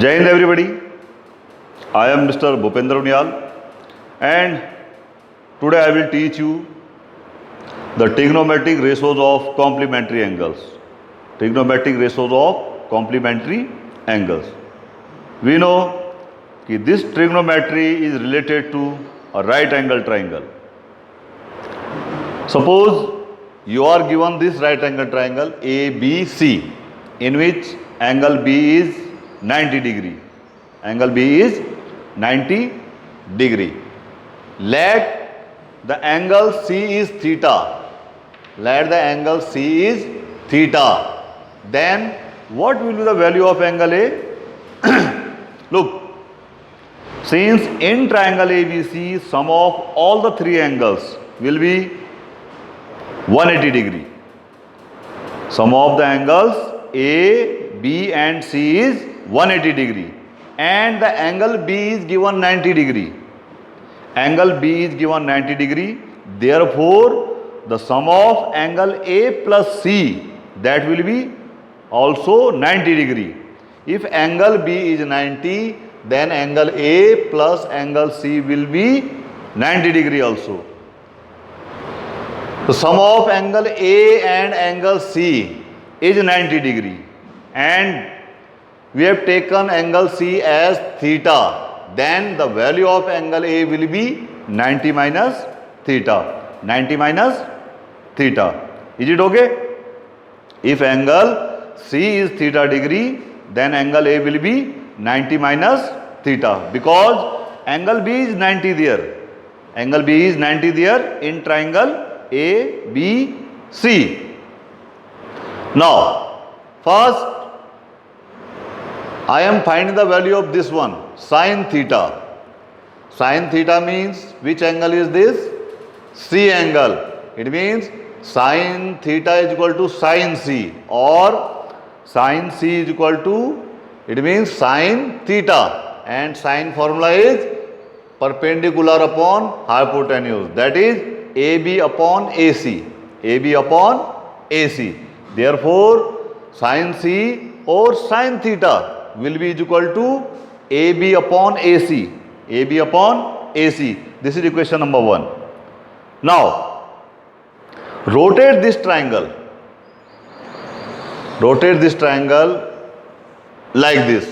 Jai Hind everybody. I am Mr. Bhupendra Unyal and today I will teach you the trigonometric ratios of complementary angles. Trigonometric ratios of complementary angles. We know that this trigonometry is related to a right angle triangle. Suppose you are given this right angle triangle ABC in which angle B is 90 degree. Angle B is 90 degree. Let the angle C is theta. Let the angle C is theta. Then what will be the value of angle A? Look, since in triangle ABC sum of all the three angles will be 180 degree. Sum of the angles A, B and C is 180 degree and the angle B is given 90 degree. Angle B is given 90 degree. Therefore, the sum of angle A plus C, that will be also 90 degree. If angle B is 90, then angle A plus angle C will be 90 degree also. The sum of angle A and angle C is 90 degree and we have taken angle C as theta. Then the value of angle A will be 90 minus theta. 90 minus theta. Is it okay? If angle C is theta degree, then angle A will be 90 minus theta because angle B is 90 there. Angle B is 90 there in triangle A, B, C. Now, first I am finding the value of this one, sin theta. Sin theta means which angle is this? C angle. It means sin theta is equal to sin C or sin C is equal to, it means sin theta and sin formula is perpendicular upon hypotenuse, that is AB upon AC. AB upon AC. Therefore, sin C or sin theta will be equal to AB upon AC. AB upon AC. This is equation number 1. Now, rotate this triangle. Rotate this triangle like this,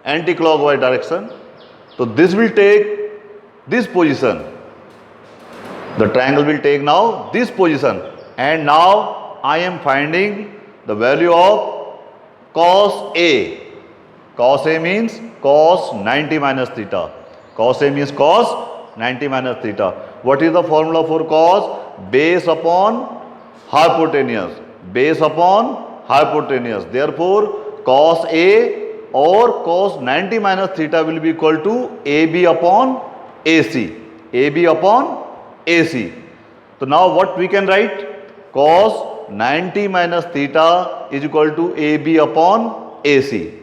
anti-clockwise direction. So, this will take this position. The triangle will take now this position and now I am finding the value of cos A. Cos A means cos 90 minus theta. Cos A means cos 90 minus theta. What is the formula for cos? Base upon hypotenuse. Base upon hypotenuse. Therefore, cos A or cos 90 minus theta will be equal to AB upon AC. AB upon AC. So now what we can write? Cos 90 minus theta is equal to AB upon AC.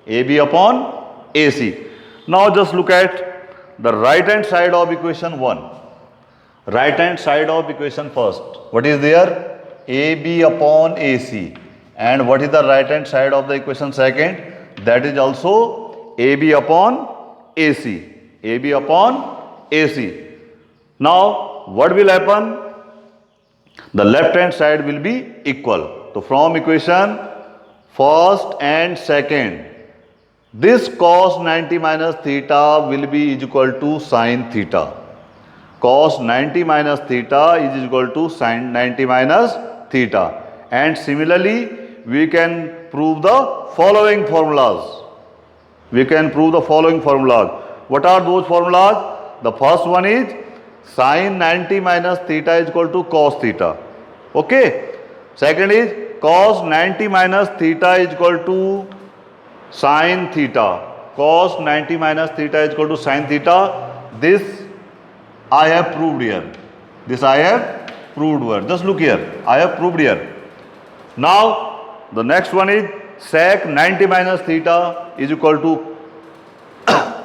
AB upon AC. Now just look at the right hand side of equation 1. Right hand side of equation first. What is there? AB upon AC. And what is the right hand side of the equation second? That is also AB upon AC. AB upon AC. Now, what will happen? The left hand side will be equal. So, from equation first and second, this cos 90 minus theta will be equal to sin theta. Cos 90 minus theta is equal to sin 90 minus theta. And similarly, we can prove the following formulas. We can prove the following formulas. What are those formulas? The first one is sin 90 minus theta is equal to cos theta. Okay. Second is cos 90 minus theta is equal to sin theta. Cos 90 minus theta is equal to sin theta. This I have proved here. This I have proved here. Just look here. I have proved here. Now the next one is sec 90 minus theta is equal to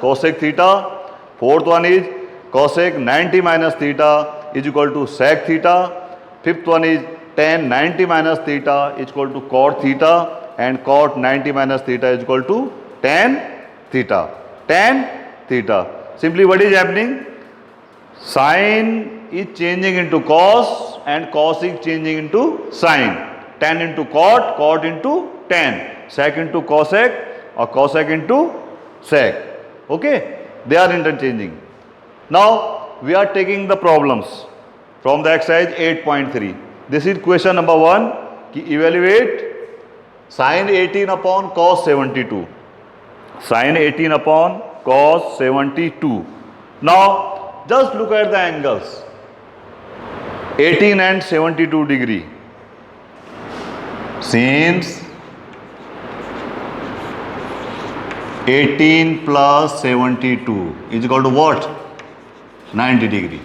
cosec theta. Fourth one is cosec 90 minus theta is equal to sec theta. Fifth one is tan 90 minus theta is equal to cot theta and cot 90 minus theta is equal to tan theta. Tan theta. Simply what is happening? Sine is changing into cos and cos is changing into sine. Tan into cot, cot into tan. Sec into cosec or cosec into sec. Okay? They are interchanging. Now we are taking the problems from the exercise 8.3. This is question number 1. Evaluate sin 18 upon cos 72. Sin 18 upon cos 72. Now just look at the angles. 18 and 72 degree. Since 18 plus 72 is equal to what? 90 degree.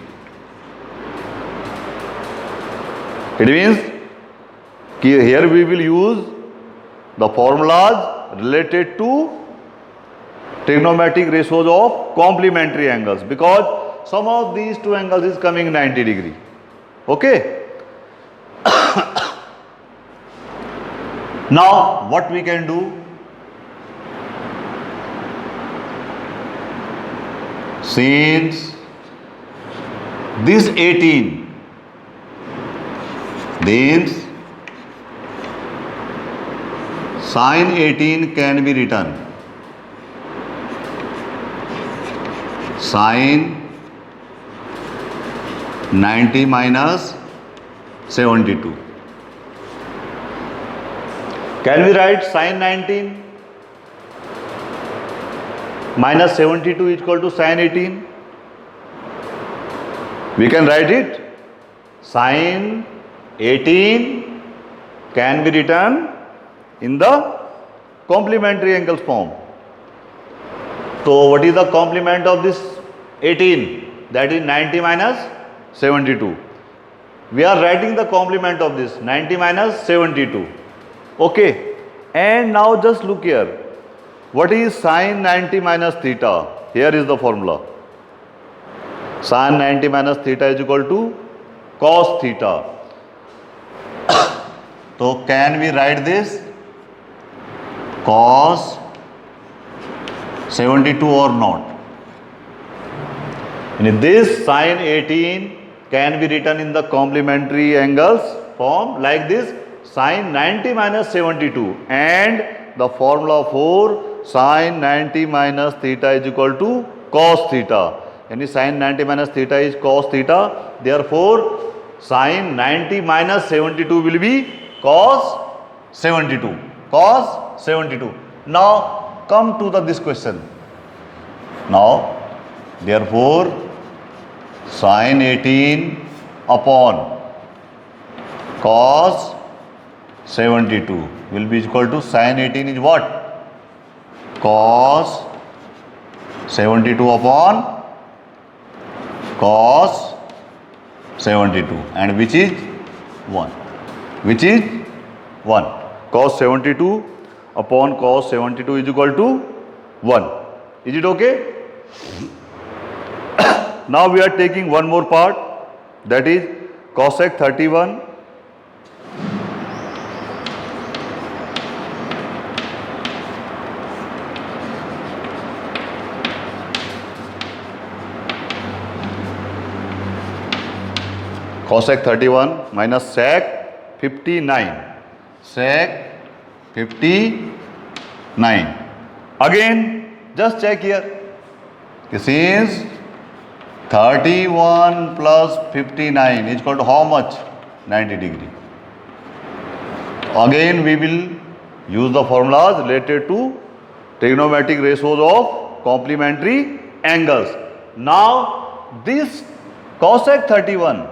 It means here we will use the formulas related to trigonometric ratios of complementary angles, because sum of these two angles is coming 90 degree. Okay. Now what we can do? Since this 18, then sin 18 can be written sin 90 minus 72. Can we write sin 19 minus 72 is equal to sin 18? We can write it. Sin 18 can be written in the complementary angles form. So what is the complement of this 18? That is 90 minus 72. We are writing the complement of this 90 minus 72. Okay. And now just look here. What is sin 90 minus theta? Here is the formula. Sin 90 minus theta is equal to cos theta. So can we write this cos 72 or not? And this sin 18 can be written in the complementary angles form like this: sin 90 minus 72, and the formula for sin 90 minus theta is equal to cos theta. And sin 90 minus theta is cos theta. Therefore, sin 90 minus 72 will be cos 72. Cos 72. Now come to this question. Now, therefore, sin 18 upon cos 72 will be equal to sin 18 is what? Cos 72 upon cos 72, and which is 1. Which is 1. Cos 72 upon cos 72 is equal to 1. Is it okay? Now we are taking one more part, that is cosec 31 cosec 31 minus sec 59. Sec 59. Again, just check here. Since 31 plus 59 is equal to how much? 90 degree. Again, we will use the formulas related to trigonometric ratios of complementary angles. Now, this cosec 31,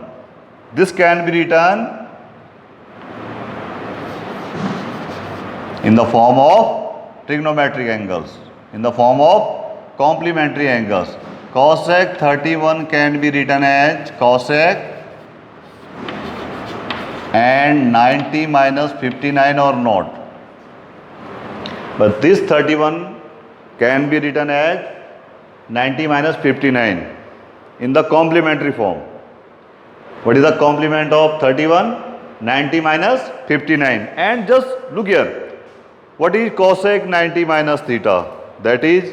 this can be written in the form of trigonometric angles, in the form of complementary angles. Cosec 31 can be written as cosec and 90 minus 59 or not. But this 31 can be written as 90 minus 59 in the complementary form. What is the complement of 31? 90 minus 59. And just look here. What is cosec 90 minus theta? That is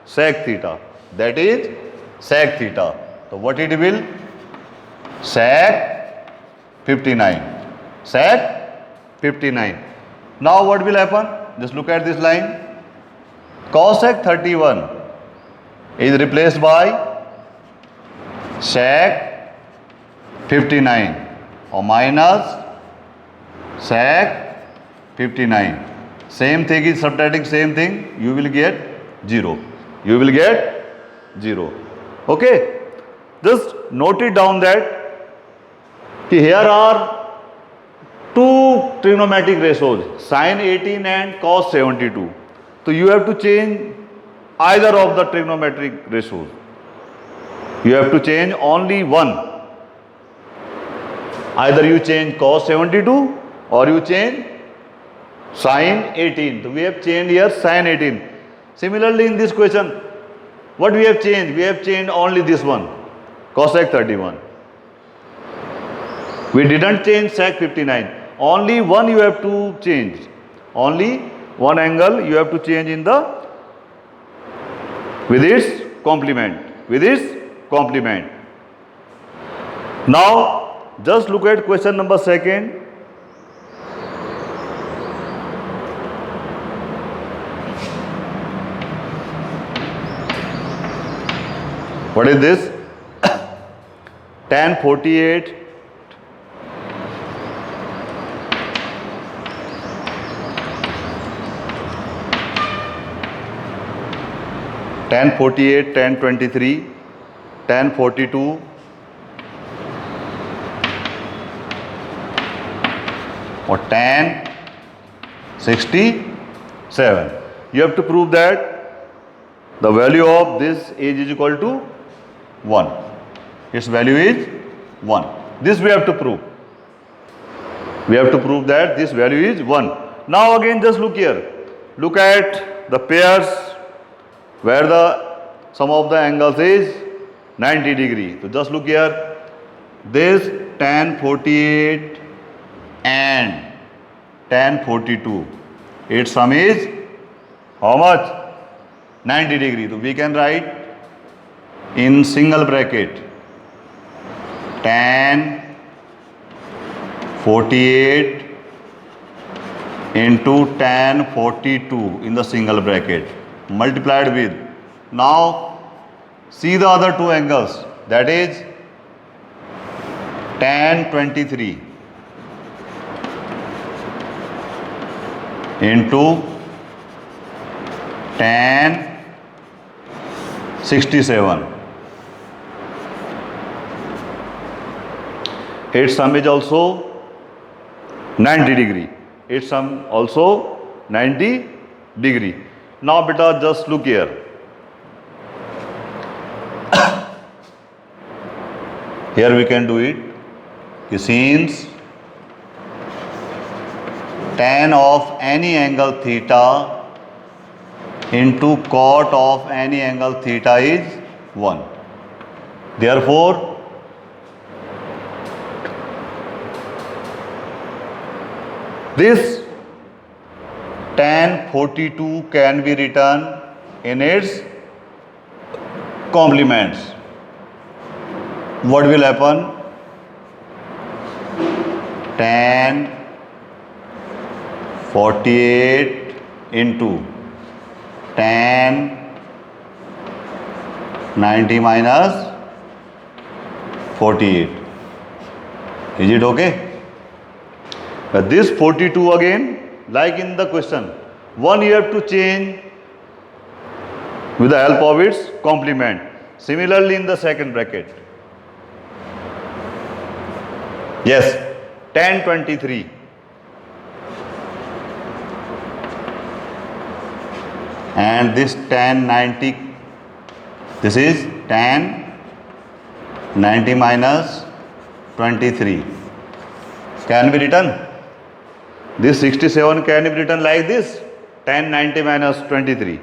sec theta. That is sec theta. So what it will? Sec 59. Sec 59. Now what will happen? Just look at this line. Cosec 31 is replaced by sec 59 or minus sec 59. Same thing is subtracting same thing, you will get 0. You will get 0. Okay. Just note it down that here are two trigonometric ratios, sin 18 and cos 72. So you have to change either of the trigonometric ratios. You have to change only one. Either you change cos 72 or you change sin 18. So we have changed here sin 18. Similarly in this question, what we have changed? We have changed only this one, cosec 31. We didn't change sec 59. Only one you have to change. Only one angle you have to change in the with its complement. With its complement. Now just look at question number 2. What is this? Tan 48 tan 48, tan 23, tan 42, or tan 67. You have to prove that the value of this is equal to 1. Its value is 1. This we have to prove. We have to prove that this value is 1. Now again just look here. Look at the pairs where the sum of the angles is 90 degree. So just look here. This tan 48 and tan 42. Its sum is how much? 90 degree. So we can write in single bracket tan 48 into tan 42 in the single bracket multiplied with, now see the other two angles, that is tan 23 into tan 67. Its sum is also 90 degree. Its sum also 90 degree. Now beta just look here. Here we can do it. Since tan of any angle theta into cot of any angle theta is 1. Therefore, this tan 42 can be written in its complements. What will happen? Tan 48 into tan 90 minus 48. Is it okay? But this 42 again, like in the question, one you have to change with the help of its complement. Similarly in the second bracket. Yes, tan 23. And this tan 90, this is tan 90 minus 23. Can be written? This 67 can be written like this, tan 90 minus 23.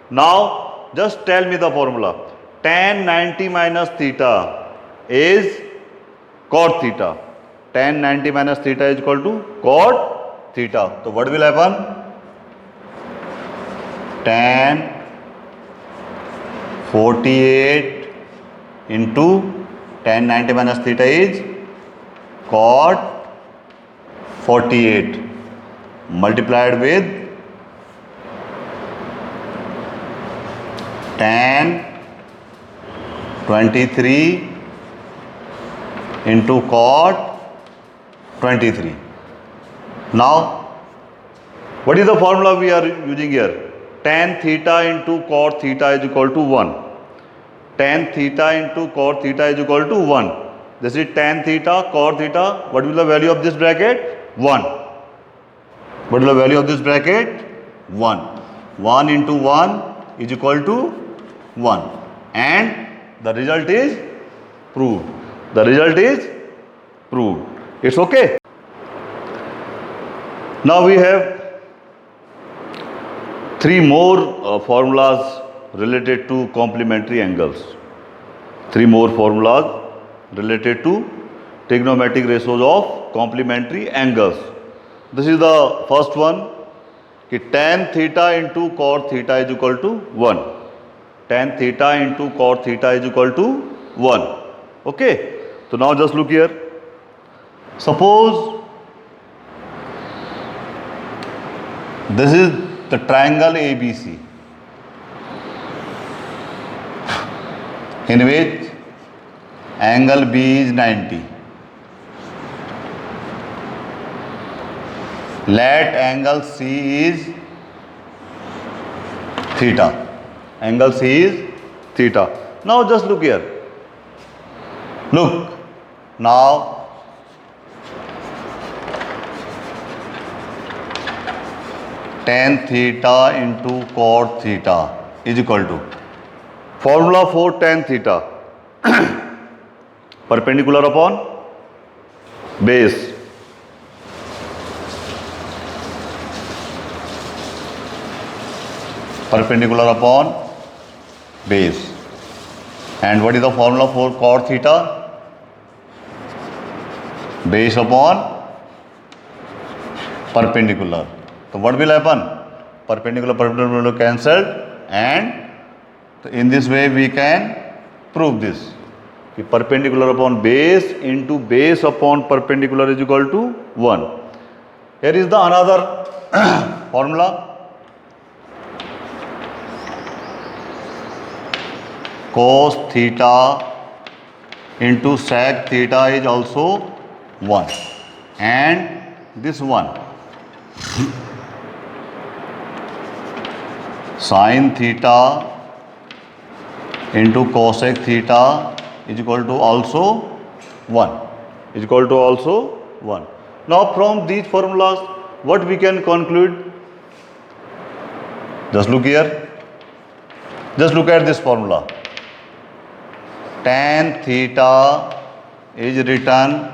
Now just tell me the formula. Tan 90 minus theta is cot theta. Tan 90 minus theta is equal to cot theta. So what will happen? Tan 48 into tan 90 minus theta is cot 48 multiplied with tan 23 into cot 23. Now, what is the formula we are using here? Tan theta into cot theta is equal to 1. Tan theta into cot theta is equal to 1. This is tan theta, cot theta. What will the value of this bracket? 1. What is the value of this bracket? 1. 1 into 1 is equal to 1. And the result is proved. The result is proved. It's okay. Now we have 3 more formulas related to complementary angles. 3 more formulas related to trigonometric ratios of complementary angles. This is the first one. Tan theta into cot theta is equal to 1. Tan theta into cot theta is equal to 1. Okay. So now just look here. Suppose this is the triangle ABC, in which angle B is 90. Let angle C is theta. Angle C is theta. Now just look here. Look. Now tan theta into cot theta is equal to formula for tan theta perpendicular upon base perpendicular upon base. And what is the formula for cot theta? Base upon perpendicular. So what will happen? Perpendicular cancelled, and in this way we can prove this. Perpendicular upon base into base upon perpendicular is equal to 1. Here is the another formula. Cos theta into sec theta is also 1, and this 1. Sin theta into cosec theta is equal to also 1. Is equal to also 1. Now from these formulas, what we can conclude? Just look here. Just look at this formula. Tan theta is written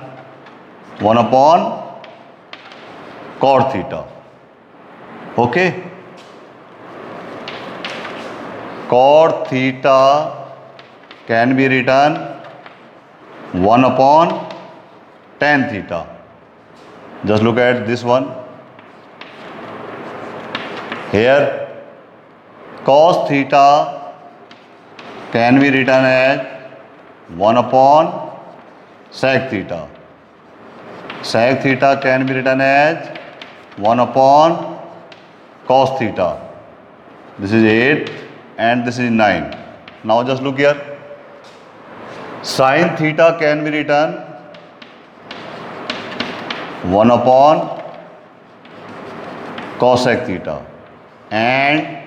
1 upon cot theta. Okay. Cot theta can be written 1 upon tan theta. Just look at this one. Here cos theta can be written as 1 upon sec theta. Sec theta can be written as 1 upon cos theta. This is 8 and this is 9. Now just look here. Sin theta can be written 1 upon cosec theta, and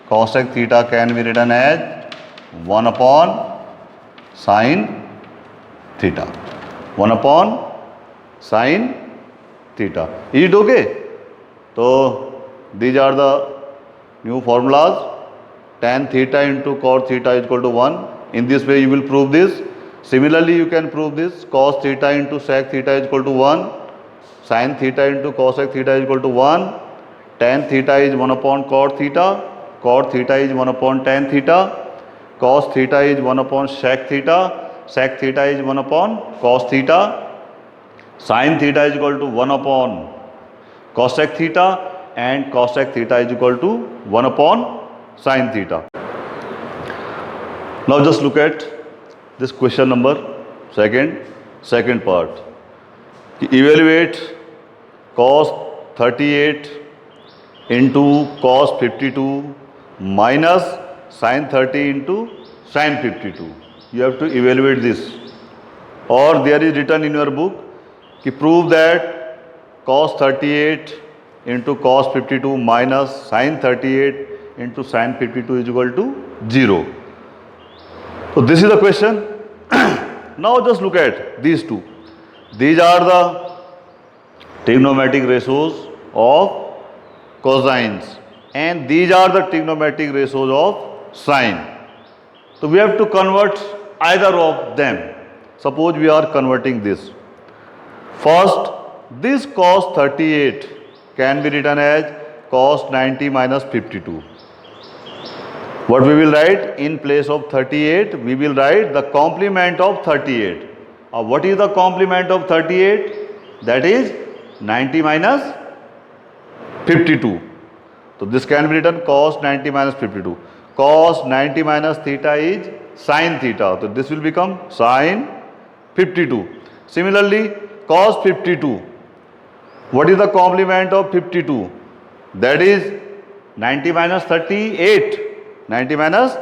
cosec theta can be written as 1 upon sin theta. 1 upon sin theta. Is it okay? So these are the new formulas. Tan theta into cot theta is equal to 1. In this way you will prove this. Similarly you can prove this. Cos theta into sec theta is equal to 1. Sin theta into cosec theta is equal to 1. Tan theta is 1 upon cot theta. Cot theta is 1 upon tan theta. Cos theta is 1 upon sec theta. Sec theta is 1 upon cos theta. Sin theta is equal to 1 upon cosec theta, and cosec theta is equal to 1 upon sin theta. Now just look at this question number second part. Evaluate cos 38 into cos 52 minus sin 30 into sin 52. You have to evaluate this. Or there is written in your book कि prove that cos 38 into cos 52 minus sin 38 into sin 52 is equal to 0. So this is the question. Now just look at these two. These are the trigonometric ratios of cosines and these are the trigonometric ratios of sine. So we have to convert either of them. Suppose we are converting this. First, this cos 38 can be written as cos 90 minus 52. What we will write in place of 38? We will write the complement of 38. What is the complement of 38? That is 90 minus 52. So this can be written cos 90 minus 52. Cos 90 minus theta is sin theta. So this will become sin 52. Similarly, cos 52. What is the complement of 52? That is 90 minus 38. 90 minus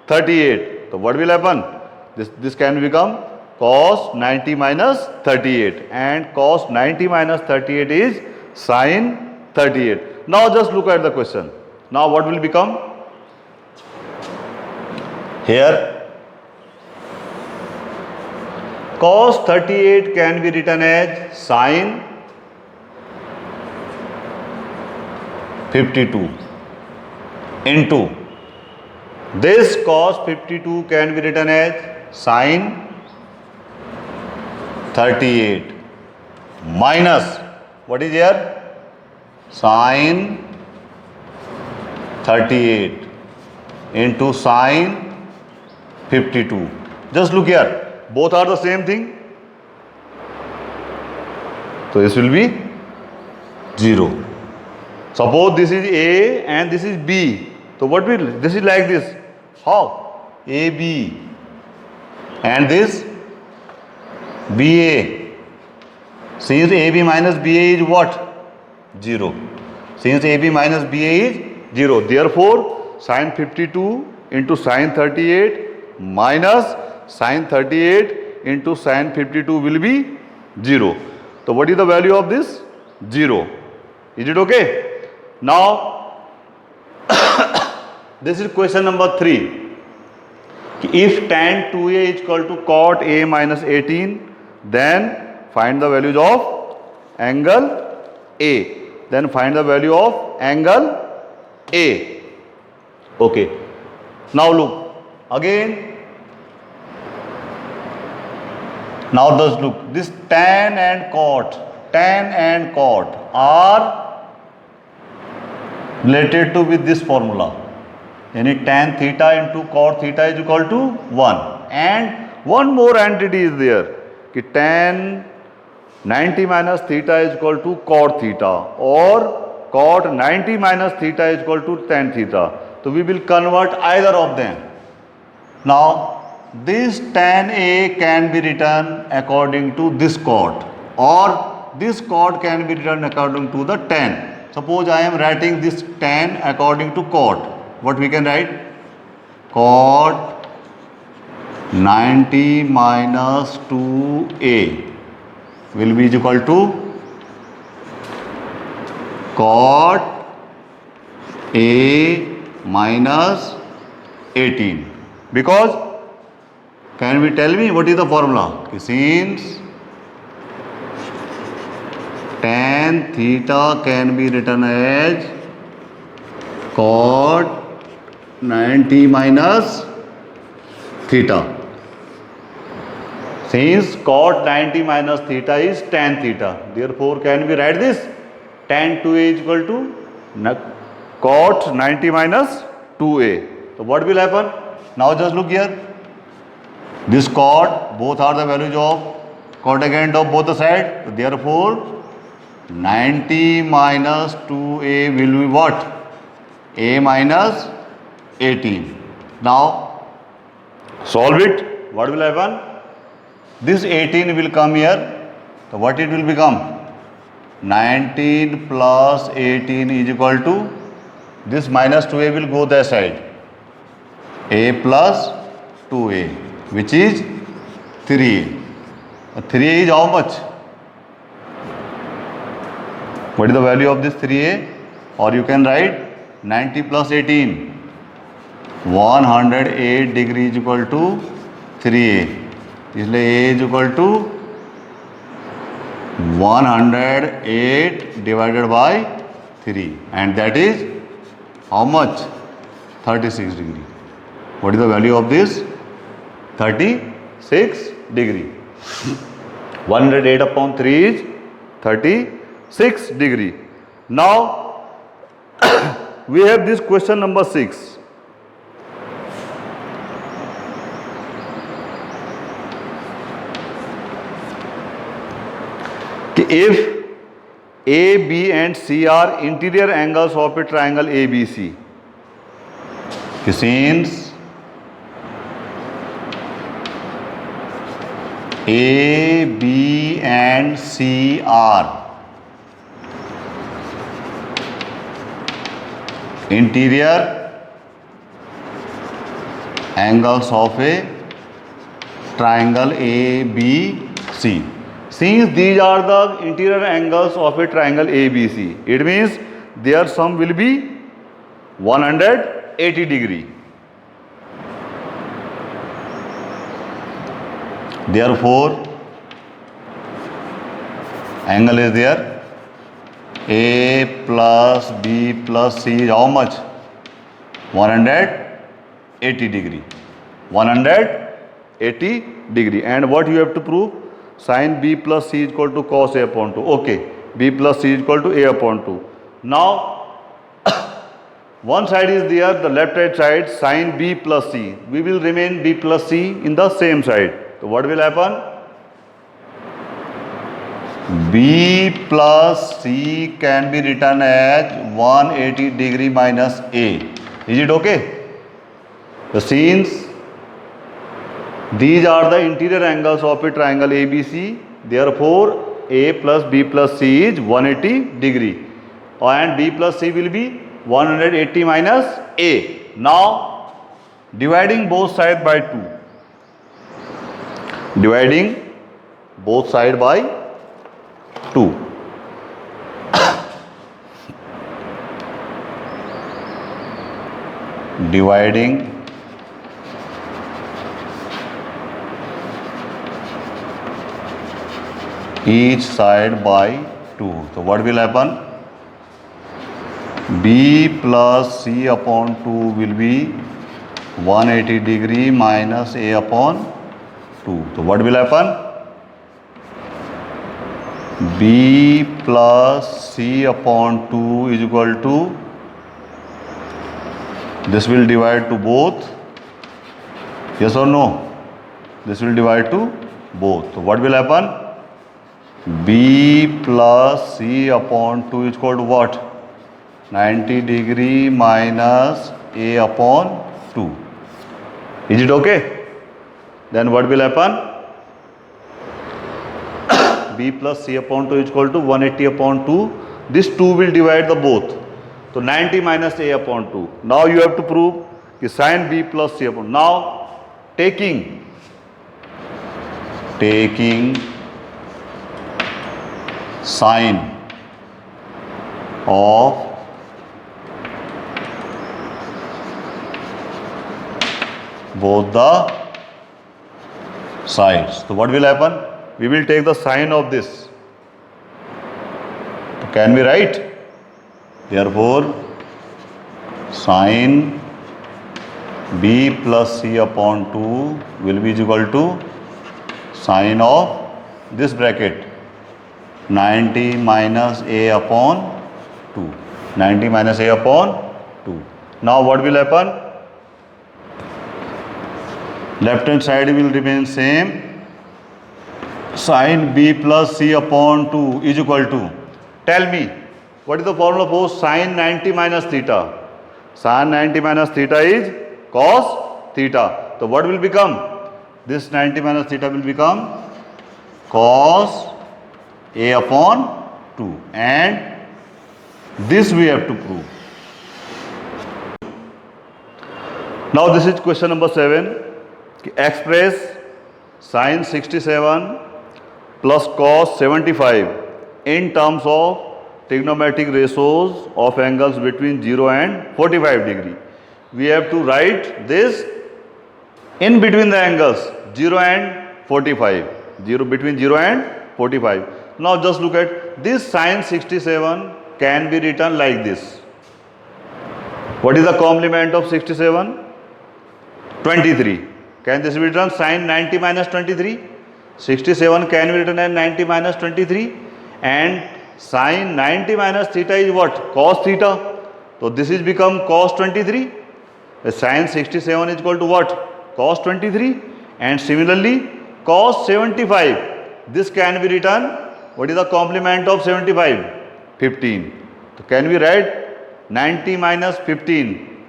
38. So what will happen? This can become cos 90 minus 38 and cos 90 minus 38 is sin 38. Now just look at the question. Now what will become? Here cos 38 can be written as sin 52 into this cos 52 can be written as sin 38 minus what is here? Sin 38 into sin 52. Just look here, both are the same thing. So this will be 0. Suppose this is A and this is B. So what will this is like this? How? AB and this BA. Since AB minus BA is what? 0. Since AB minus BA is 0. Therefore, sin 52 into sin 38 minus sin 38 into sin 52 will be 0. So what is the value of this? 0. Is it okay? Now this is question number 3. If tan 2a is equal to cot a minus 18, then find the values of angle A. Then find the value of angle A. Okay. Now look again. Now just look. This tan and cot are related to with this formula. Yani tan theta into cot theta is equal to 1. And one more entity is there. Ki tan 90 minus theta is equal to cot theta or cot 90 minus theta is equal to tan theta. So we will convert either of them. Now this tan A can be written according to this cot or this cot can be written according to the tan. Suppose I am writing this tan according to cot. What we can write? Cot 90 minus 2a will be equal to cot a minus 18. Because can we tell me what is the formula? Since tan theta can be written as cot 90 minus theta. Since cot 90 minus theta is tan theta, therefore can we write this? Tan 2a is equal to cot 90 minus 2a. So what will happen? Now just look here. This cot, both are the values of cotangent of both the sides. So therefore 90 minus 2a will be what? A minus 18. Now Solve it. What will happen? This 18 will come here. So what it will become? 19 plus 18 is equal to, this minus 2a will go that side. A plus 2a, which is 3a. 3a is how much? What is the value of this 3a? Or you can write 90 plus 18. 108 degree is equal to 3a. इसलिए a is equal to 108 divided by 3, and that is how much? 36 degree. What is the value of this? 36 degree. 108 upon 3 is 36 degree. Now we have this question number 6. If A, B and C are interior angles of a triangle ABC, since A, B and C are interior angles of a triangle ABC. Since these are the interior angles of a triangle ABC, it means their sum will be 180 degree. Therefore, angle is there. A plus B plus C is how much? 180 degree. 180 degree. And what you have to prove? Sin B plus C is equal to cos A upon 2. Okay. B plus C is equal to A upon 2. Now, one side is there, the left hand side, sin B plus C. We will remain B plus C in the same side. So, what will happen? B plus C can be written as 180 degree minus A. Is it okay? So, since these are the interior angles of a triangle ABC, therefore A plus B plus C is 180 degree, and B plus C will be 180 minus A. Now, dividing both sides by 2. Dividing both sides by 2. Dividing each side by 2. So, what will happen? B plus C upon 2 will be 180 degree minus A upon 2. So, what will happen? B plus C upon 2 is equal to, this will divide to both. Yes or no? This will divide to both. So, what will happen? B plus C upon 2 is equal to what? 90 degree minus A upon 2. Is it okay? Then what will happen? B plus C upon 2 is equal to 180 upon 2. This 2 will divide the both. So 90 minus A upon 2. Now you have to prove that sin B plus C upon. Now taking sine of both the sides. So what will happen? We will take the sine of this. Can we write? Therefore, sine B plus C upon 2 will be equal to sine of this bracket 90 minus A upon 2. 90 minus A upon 2. Now what will happen? Left hand side will remain same. Sin B plus C upon 2 is equal to, tell me, what is the formula for sin 90 minus theta? Sin 90 minus theta is cos theta. So what will become? This 90 minus theta will become cos A upon 2, and this we have to prove. Now this is question number 7. Express sin 67 plus cos 75 in terms of trigonometric ratios of angles between 0 and 45 degree. We have to write this in between the angles 0 and 45. Between 0 and 45. Now just look at this sin 67 can be written like this. What is the complement of 67? 23. Can this be written sin 90 minus 23? 67 can be written as 90 minus 23, and sin 90 minus theta is what? Cos theta. So this is become cos 23. Sin 67 is equal to what? Cos 23. And similarly cos 75. This can be written, what is the complement of 75? 15. So can we write 90 minus 15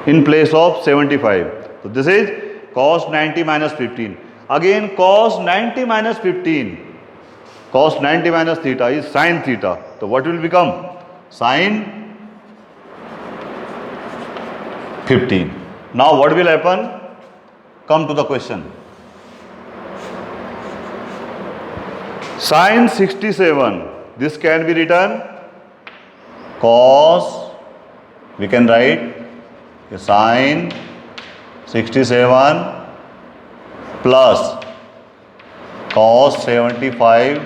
in place of 75? So this is cos 90 minus 15. Again cos 90 minus 15. Cos 90 minus theta is sin theta. So what will become? Sin 15. Now what will happen? Come to the question. Sin 67. This can be written cos, we can write sin 67 plus cos 75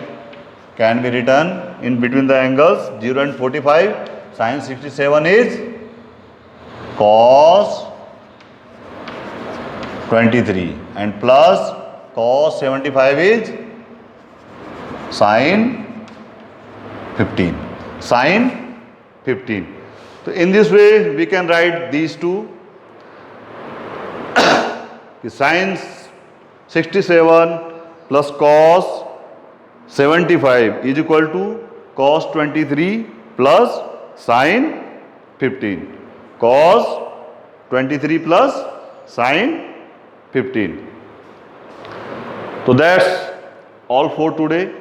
can be written in between the angles 0 and 45. Sin 67 is cos 23 and plus cos 75 is sin 15. Sin 15. So in this way we can write these two. Sin 67 plus cos 75 is equal to cos 23 plus sin 15. Cos 23 plus sin 15. So that's all for today.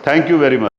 Thank you very much.